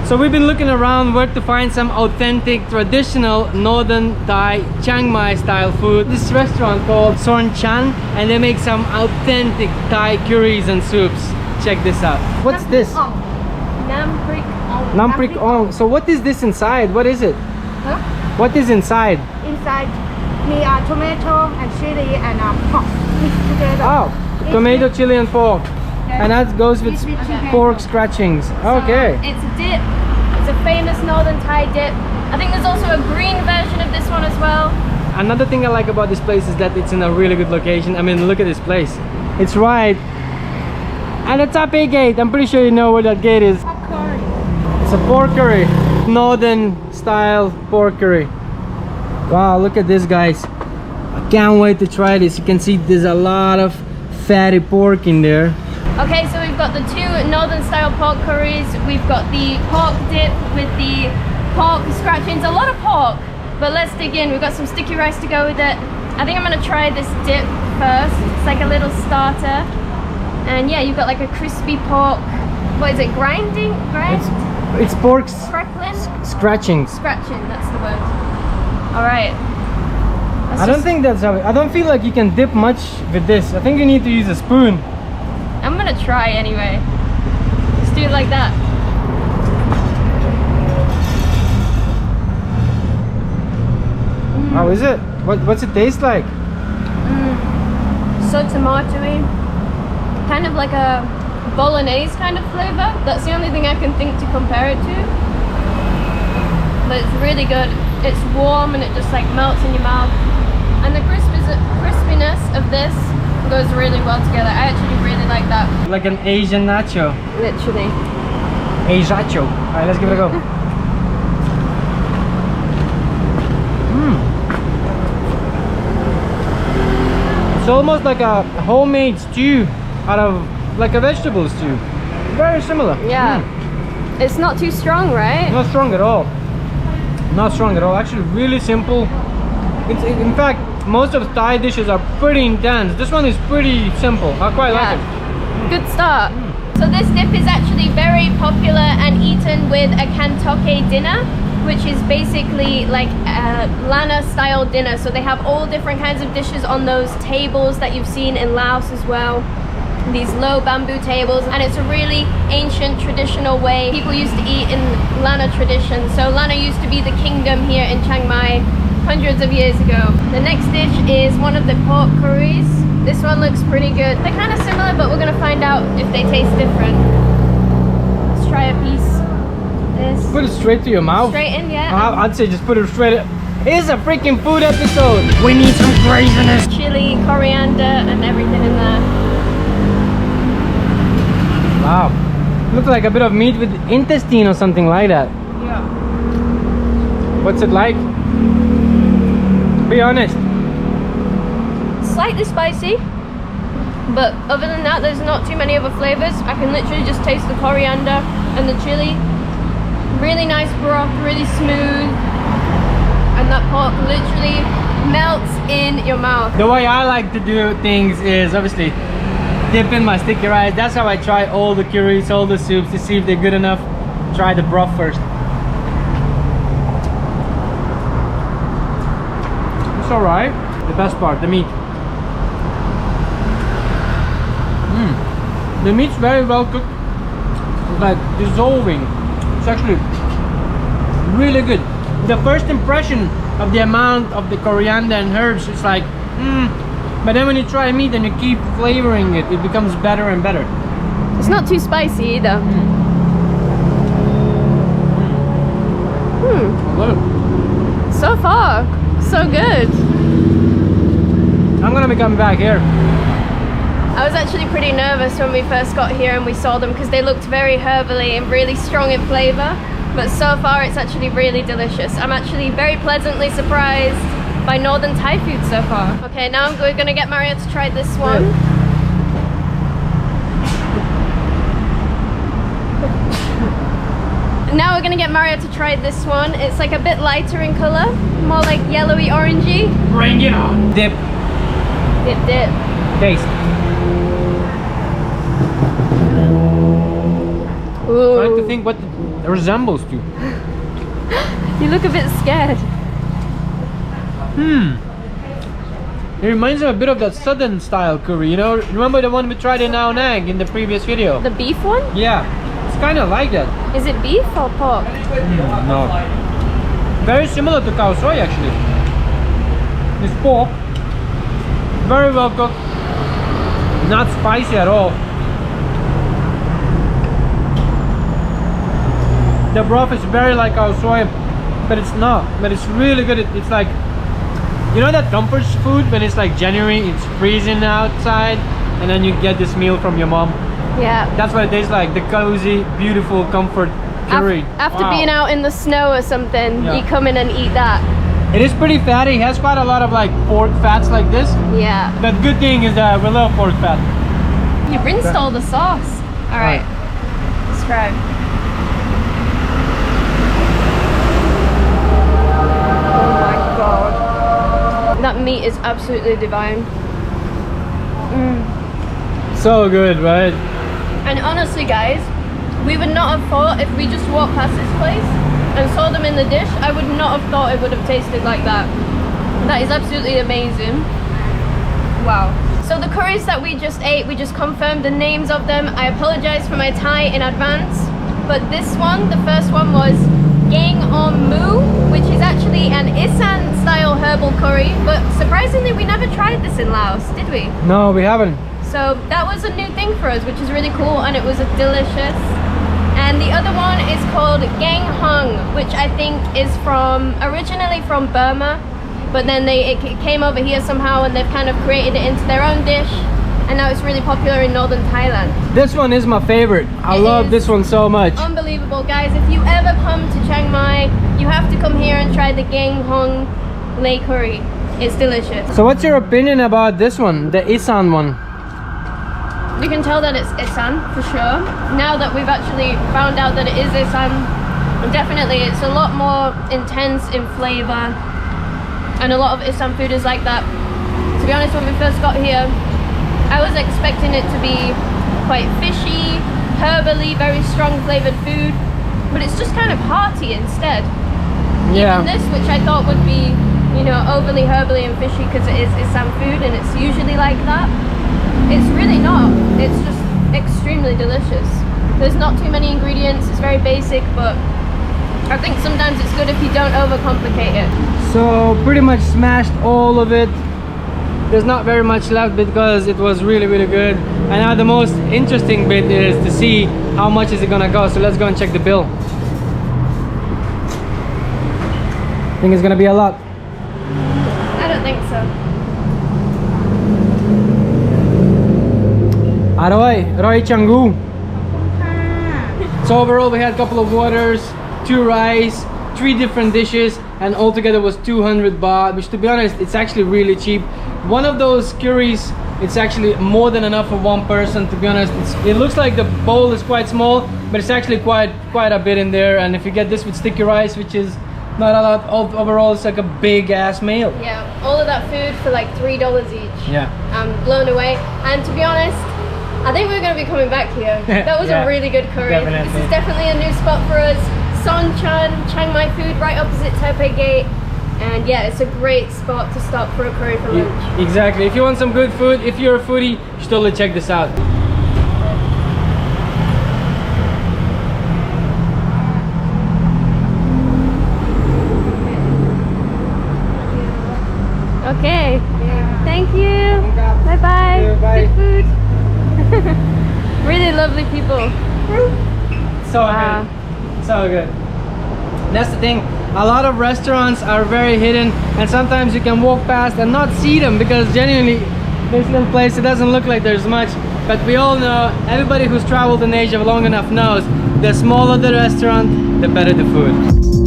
So we've been looking around where to find some authentic, traditional Northern Thai Chiang Mai style food. This restaurant called Sorn and they make some authentic Thai curries and soups. Check this out. What's this? Nam Prik Ong. Nam Prik Ong. So what is this inside? What is it? Huh? What is inside? Inside, we are tomato and chili and pork mixed together. Oh, tomato, chili and pork. And that goes with pork scratchings. Okay. So it's a dip. It's a famous Northern Thai dip. I think there's also a green version of this one as well. Another thing I like about this place is that it's in a really good location. I mean, look at this place. It's right at the Phae gate. I'm pretty sure you know where that gate is. Pork curry. It's a pork curry. Northern style pork curry. Wow, look at this, guys. I can't wait to try this. You can see there's a lot of fatty pork in there. Okay, so we've got the two Northern style pork curries. We've got the pork dip with the pork scratchings. A lot of pork, but let's dig in. We've got some sticky rice to go with it. I think I'm gonna try this dip first. It's like a little starter. And yeah, you've got like a crispy pork. What is it? Grind? It's pork Crackling? scratchings. Scratching, that's the word. Alright. I don't think that's how I don't feel like you can dip much with this. I think you need to use a spoon. I'm gonna try anyway. Let's do it like that. How is it? What's it taste like? So tomatoey. Kind of like a bolognese kind of flavor. That's the only thing I can think to compare it to. But it's really good. It's warm and it just like melts in your mouth. And the crispiness of this goes really well together. I actually really like that. Like an Asian nacho. Literally. Asiacho. Alright, let's give it a go. It's almost like a homemade stew out of like a vegetable stew. Very similar. Yeah. It's not too strong, right? Not strong at all. Not strong at all. Actually, really simple. In fact, most of Thai dishes are pretty intense. This one is pretty simple. I quite like it. Good start. So this dip is actually very popular and eaten with a kantoke dinner, which is basically like a Lana style dinner. So they have all different kinds of dishes on those tables that you've seen in Laos as well. These low bamboo tables, and it's a really ancient traditional way people used to eat in Lana tradition. So Lana used to be the kingdom here in Chiang Mai hundreds of years ago. The next dish is one of the pork curries. This one looks pretty good. They're kind of similar, but we're gonna find out if they taste different. Let's try a piece. This. Put it straight to your mouth. Straight in, yeah. I'd say just put it straight in. It's a freaking food episode. We need some craziness. Chili, coriander, and everything in there. Wow. Looks like a bit of meat with intestine or something like that. Yeah. What's it like? Be honest. Slightly spicy, but other than that, there's not too many other flavors. I can literally just taste the coriander and the chili. Really nice broth, really smooth, and that pork literally melts in your mouth. The way I like to do things is obviously dip in my sticky rice. That's how I try all the curries, all the soups, to see if they're good enough. Try the broth first. It's alright. The best part, the meat. The meat's very well cooked. It's like dissolving. It's actually really good. The first impression of the amount of the coriander and herbs, it's like, but then when you try meat and you keep flavoring it, it becomes better and better. It's not too spicy either. So far, so good. I'm gonna be coming back here. I was actually pretty nervous when we first got here and we saw them because they looked very herbally and really strong in flavor. But so far it's actually really delicious. I'm actually very pleasantly surprised by Northern Thai food so far. Okay, now we're gonna get Mario to try this one. Now we're gonna get Mario to try this one. It's like a bit lighter in color, more like yellowy orangey. Bring it on. Dip. Dip. Taste. Ooh. Trying to think what resembles to. You look a bit scared. It reminds me a bit of that southern style curry, you know? Remember the one we tried in Ao Nang in the previous video? The beef one? Yeah, it's kind of like that. Is it beef or pork? No. Very similar to khao soi actually. It's pork. Very well cooked. Not spicy at all. The broth is very like khao soi, but it's not. But it's really good. It's like, you know that comfort food when it's like January, it's freezing outside, and then you get this meal from your mom. Yeah. That's what it tastes like. The cozy, beautiful comfort curry. After Wow. being out in the snow or something, Yeah. you come in and eat that. It is pretty fatty. It has quite a lot of like pork fats like this. Yeah. The good thing is that we love pork fat. You rinsed all the sauce. All right. Let's try. Oh my god. That meat is absolutely divine. So good, right? And honestly, guys, we would not have thought if we just walked past this place and saw them in the dish, I would not have thought it would have tasted like that. That is absolutely amazing. Wow. So the curries that we just ate, we just confirmed the names of them. I apologize for my Thai in advance, but this one, the first one was Gaeng Mu, which is actually an Isaan style herbal curry, but surprisingly we never tried this in Laos, did we? No, we haven't. So that was a new thing for us, which is really cool, and it was delicious. And the other one is called Gaeng, which I think is originally from Burma, but then it came over here somehow and they've kind of created it into their own dish, and now it's really popular in northern Thailand. This one is my favorite. I It love is this one so much. Unbelievable, guys. If you ever come to Chiang Mai, you have to come here and try the Gaeng Lei curry. It's delicious. So what's your opinion about this one, the Isaan one? You can tell that it's Isaan for sure. Now that we've actually found out that it is Isaan, definitely it's a lot more intense in flavor, and a lot of Isaan food is like that. To be honest, when we first got here, I was expecting it to be quite fishy, herbally, very strong flavored food, but it's just kind of hearty instead. Yeah. Even this, which I thought would be, you know, overly herbally and fishy because it is Isaan food and it's usually like that. It's really not. It's just extremely delicious. There's not too many ingredients. It's very basic, but I think sometimes it's good if you don't overcomplicate it. So pretty much smashed all of it. There's not very much left because it was really, really good. And now the most interesting bit is to see how much is it gonna go. So let's go and check the bill. I think it's gonna be a lot. I don't think so. Roy Changu. So overall we had a couple of waters, 2 rice, 3 different dishes, and altogether was 200 baht, which to be honest, it's actually really cheap. One of those curries, it's actually more than enough for one person, to be honest. It looks like the bowl is quite small, but it's actually quite a bit in there. And if you get this with sticky rice, which is not a lot, overall it's like a big ass meal. Yeah, all of that food for like $3 each. Yeah. I'm blown away. And to be honest, I think we're going to be coming back here. That was Yeah, a really good curry. definitely. This is definitely a new spot for us. Sorn, Chiang Mai food, right opposite Taipei Gate. And yeah, it's a great spot to stop for a curry for lunch. Exactly. If you want some good food, if you're a foodie, you should totally check this out. Okay. Thank you. Bye-bye. Bye. Good food. Really lovely people. So Wow. good. So good. That's the thing. A lot of restaurants are very hidden, and sometimes you can walk past and not see them because genuinely this little place, it doesn't look like there's much. But we all know, everybody who's traveled in Asia long enough knows, the smaller the restaurant, the better the food.